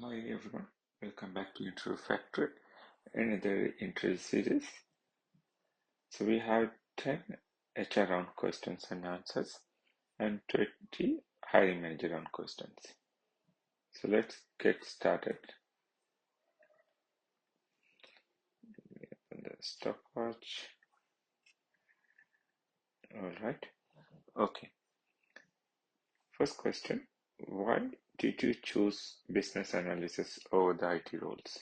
Hi everyone, welcome back to Interview Factory, another interview series. So we have 10 HR round questions and answers and 20 hiring manager round questions. So let's get started. Open the stopwatch. Alright, okay. First question, why did you choose business analysis over the IT roles?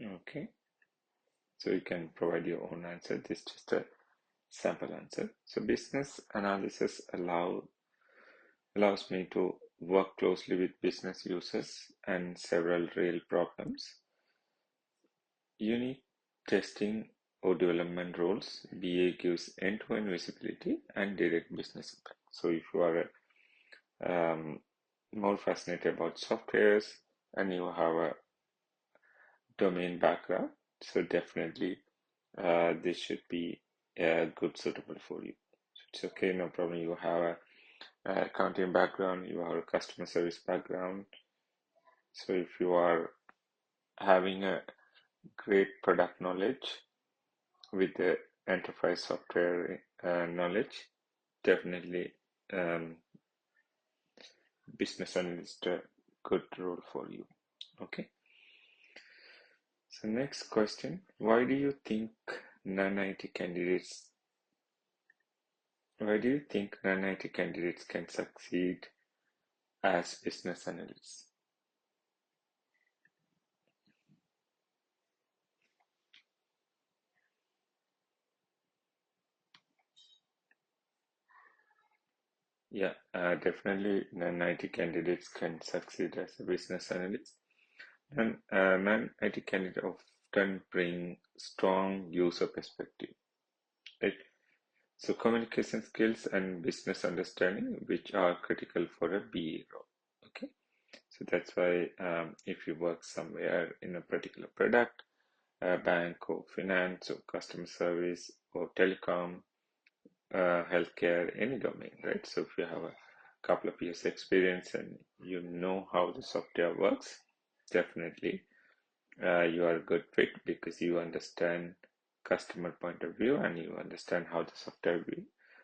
Okay, so you can provide your own answer. This is just a sample answer. So business analysis allows me to work closely with business users and several real problems. Unique testing or development roles, BA gives end-to-end visibility and direct business impact. So if you are more fascinated about softwares and you have a domain background, so definitely this should be good suitable for you. So it's okay, no problem. You have a accounting background, you have a customer service background. So if you are having a great product knowledge with the enterprise software knowledge, definitely business analyst a good role for you. Okay. So next question, why do you think non-IT candidates can succeed as business analysts? Yeah, definitely non-IT candidates can succeed as a business analyst. And non-IT candidates often bring strong user perspective, right? So communication skills and business understanding, which are critical for a BA role. Okay, so that's why if you work somewhere in a particular product, bank or finance or customer service or telecom, healthcare, any domain, right? So if you have a couple of years experience and you know how the software works, definitely you are a good fit because you understand customer point of view and you understand how the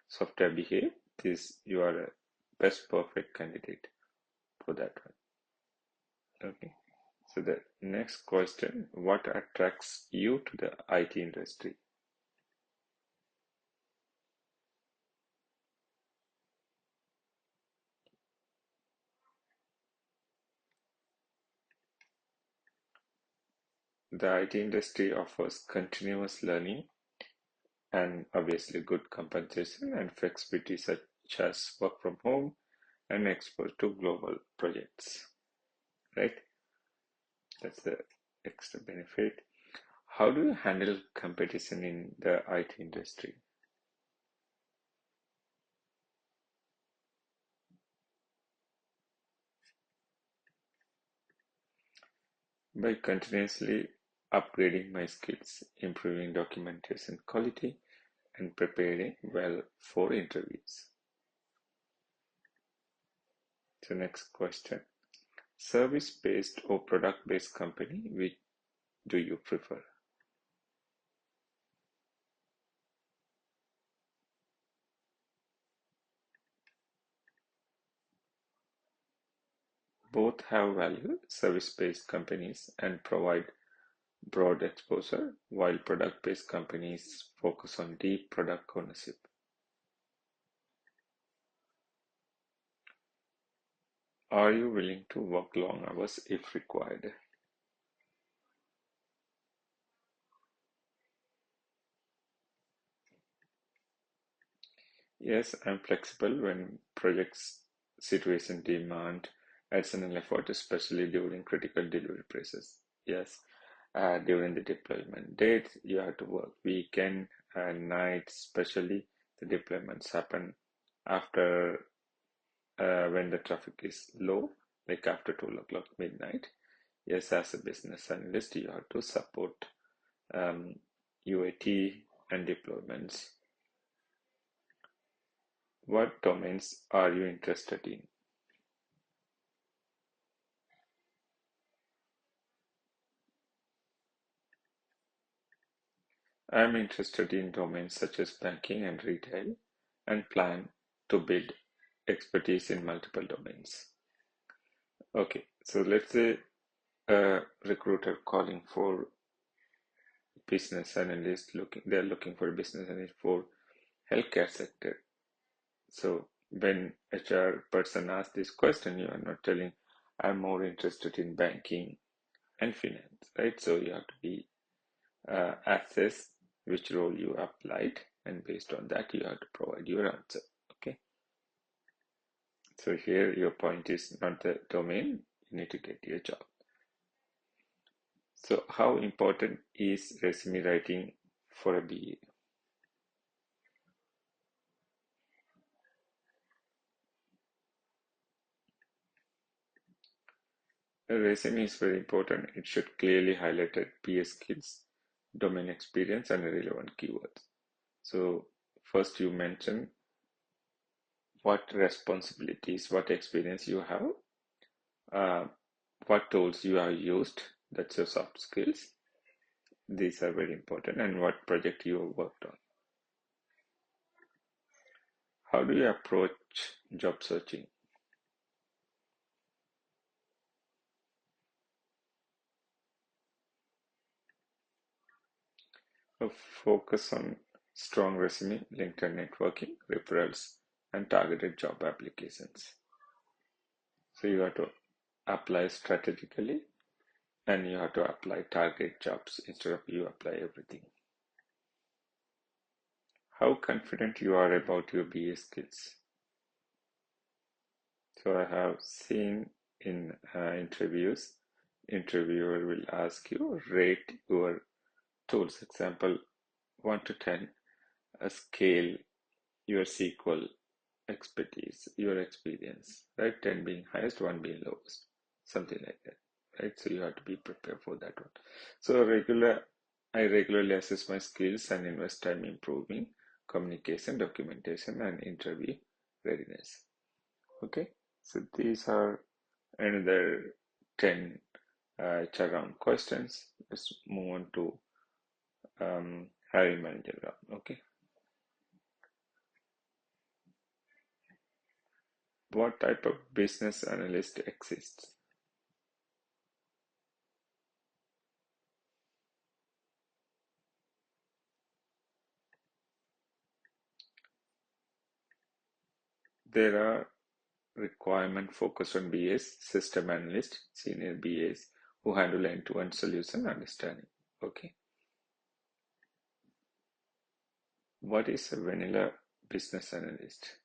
software behave. This you are a best perfect candidate for that one. Okay. So the next question, what attracts you to the IT industry? The IT industry offers continuous learning and obviously good compensation and flexibility such as work from home and exposure to global projects, right? That's the extra benefit. How do you handle competition in the IT industry? By continuously upgrading my skills, improving documentation quality, and preparing well for interviews. So next question. Service-based or product-based company, which do you prefer? Both have value, service-based companies and provide broad exposure, while product-based companies focus on deep product ownership. Are you willing to work long hours if required? Yes, I'm flexible when projects situation demand additional effort, especially during critical delivery process. Yes, during the deployment dates, you have to work weekend and night, especially the deployments happen after when the traffic is low, like after 12 o'clock midnight. Yes, as a business analyst, you have to support um, UAT and deployments What domains are you interested in? I am interested in domains such as banking and retail and plan to build expertise in multiple domains. Okay, so let's say a recruiter calling for business analyst they're looking for a business analyst for healthcare sector. So when HR person asks this question, you are not telling I'm more interested in banking and finance, right? So you have to be assess which role you applied, and based on that you have to provide your answer. Okay, so here your point is not the domain, you need to get your job. So how important is resume writing for a BA? A resume is very important. It should clearly highlight BA skills, domain experience, and relevant keywords. So first you mention what responsibilities, what experience you have, uh, what tools you have used, that's your soft skills. These are very important, and what project you have worked on. How do you approach job searching? Focus on strong resume, LinkedIn networking, referrals, and targeted job applications. So you have to apply strategically, and you have to apply target jobs instead of you apply everything. How confident you are about your BA skills? So I have seen in interviews, interviewer will ask you rate your tools. Example 1 to 10, a scale your SQL expertise, your experience, right? 10 being highest, 1 being lowest, something like that, right? So you have to be prepared for that one. So I regularly assess my skills and invest time improving communication, documentation, and interview readiness. Okay, so these are another 10 HR round questions. Let's move on to hiring manager round. Okay, what type of business analyst exists? There are requirement focused on BAs, system analyst, senior BAs who handle end-to-end solution understanding. Okay, what is a vanilla business analyst?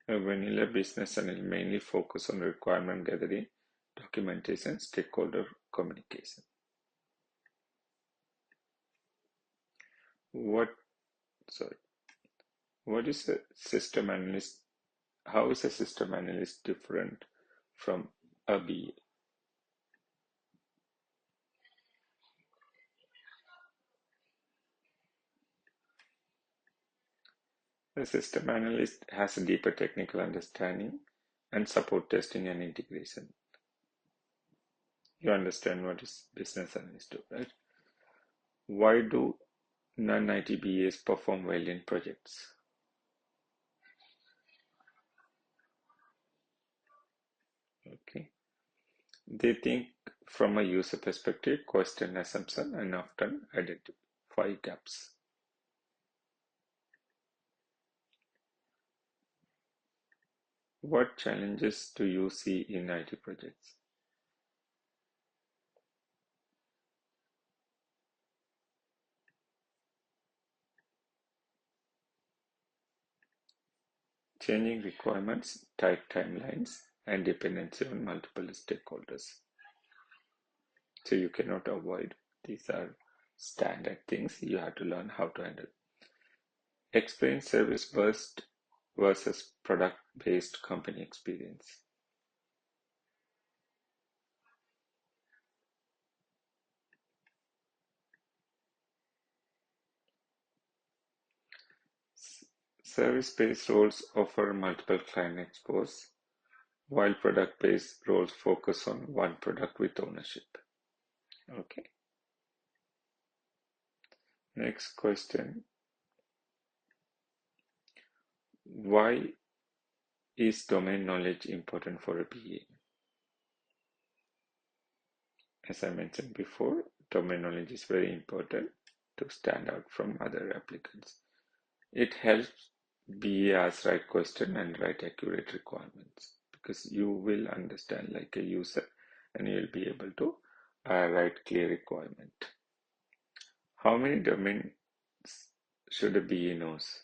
A vanilla business analyst mainly focus on requirement gathering, documentation, stakeholder communication. What, sorry, what is a system analyst? How is a system analyst different from a BA? A system analyst has a deeper technical understanding and support testing and integration. You understand what is business analyst do, right? Why do non-IT BAs perform well in projects? Okay. They think from a user perspective, question assumption, and often identify gaps. What challenges do you see in IT projects? Changing requirements, tight timelines, and dependency on multiple stakeholders. So you cannot avoid. These are standard things you have to learn how to handle. Experience service burst versus product-based company experience. Service-based roles offer multiple client exposure, while product-based roles focus on one product with ownership. Okay. Next question. Why is domain knowledge important for a BA? As I mentioned before, domain knowledge is very important to stand out from other applicants. It helps BA ask right question and write accurate requirements because you will understand like a user and you'll be able to write clear requirement. How many domains should a BA knows?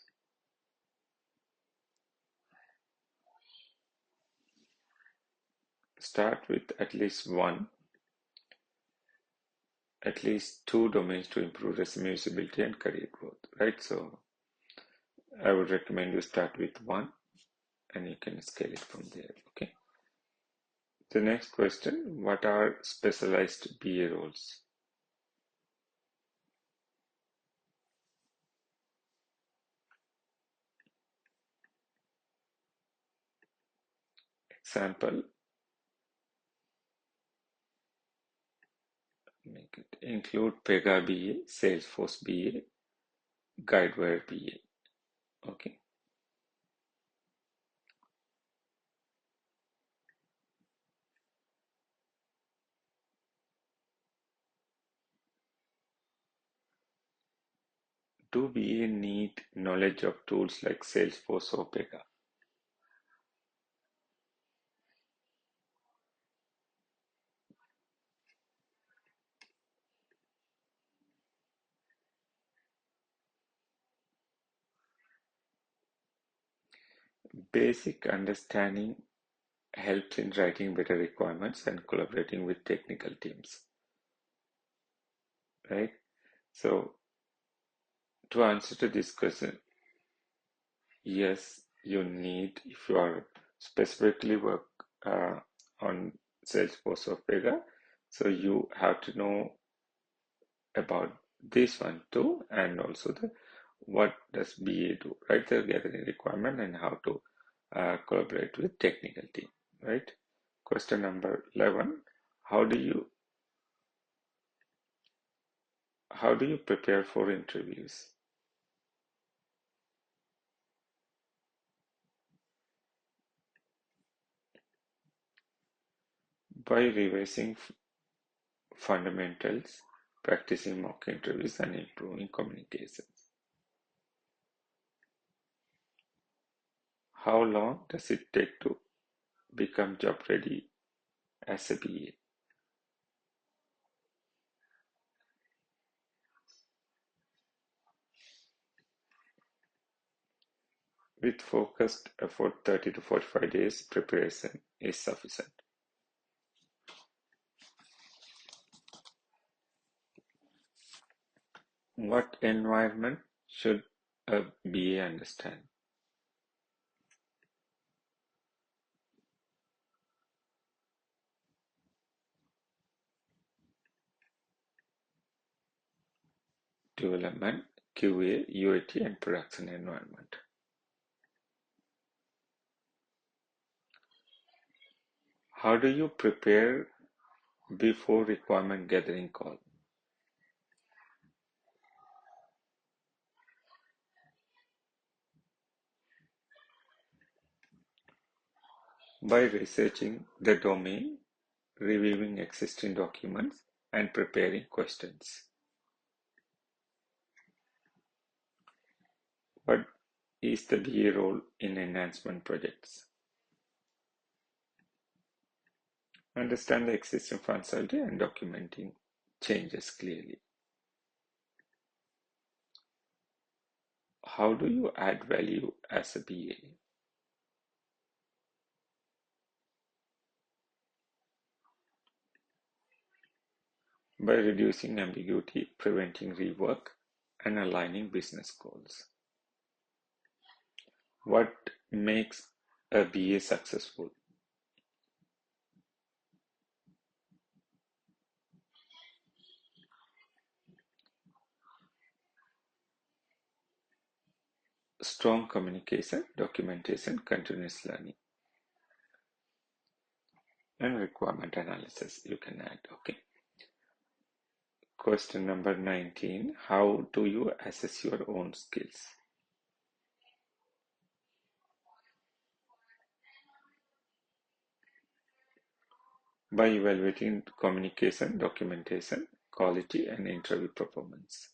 Start with at least one, at least two domains to improve resume usability and career growth, right? So I would recommend you start with one and you can scale it from there, okay? The next question, what are specialized BA roles? Example, make it include Pega BA, Salesforce BA, Guidewire BA, okay? Do BA need knowledge of tools like Salesforce or Pega? Basic understanding helps in writing better requirements and collaborating with technical teams, right? So to answer to this question, yes, you need, if you are specifically work on Salesforce or Pega, so you have to know about this one too, and also the what does BA do, right? The gathering requirement and how to collaborate with technical team, right? Question number 11, how do you prepare for interviews? By revising fundamentals, practicing mock interviews, and improving communications. How long does it take to become job ready as a BA? With focused effort, 30 to 45 days preparation is sufficient. What environment should a BA understand? Development, QA, UAT, and production environment. How do you prepare before requirement gathering call? By researching the domain, reviewing existing documents, and preparing questions. What is the BA role in enhancement projects? Understand the existing functionality and documenting changes clearly. How do you add value as a BA? By reducing ambiguity, preventing rework, and aligning business goals. What makes a BA successful? strong communication, documentation, continuous learning, and requirement analysis you can add. Okay. Question number 19. How do you assess your own skills? By evaluating communication, documentation, quality, and interview performance.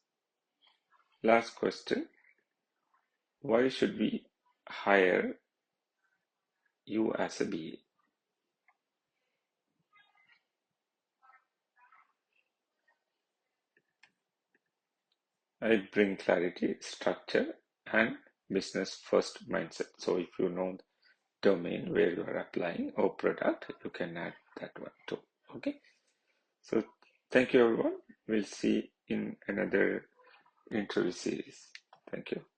Last question. Why should we hire you as a BA? I bring clarity, structure, and business first mindset. So if you know the domain where you are applying or product, you can add that one too. Okay. So thank you everyone. We'll see in another interview series. Thank you.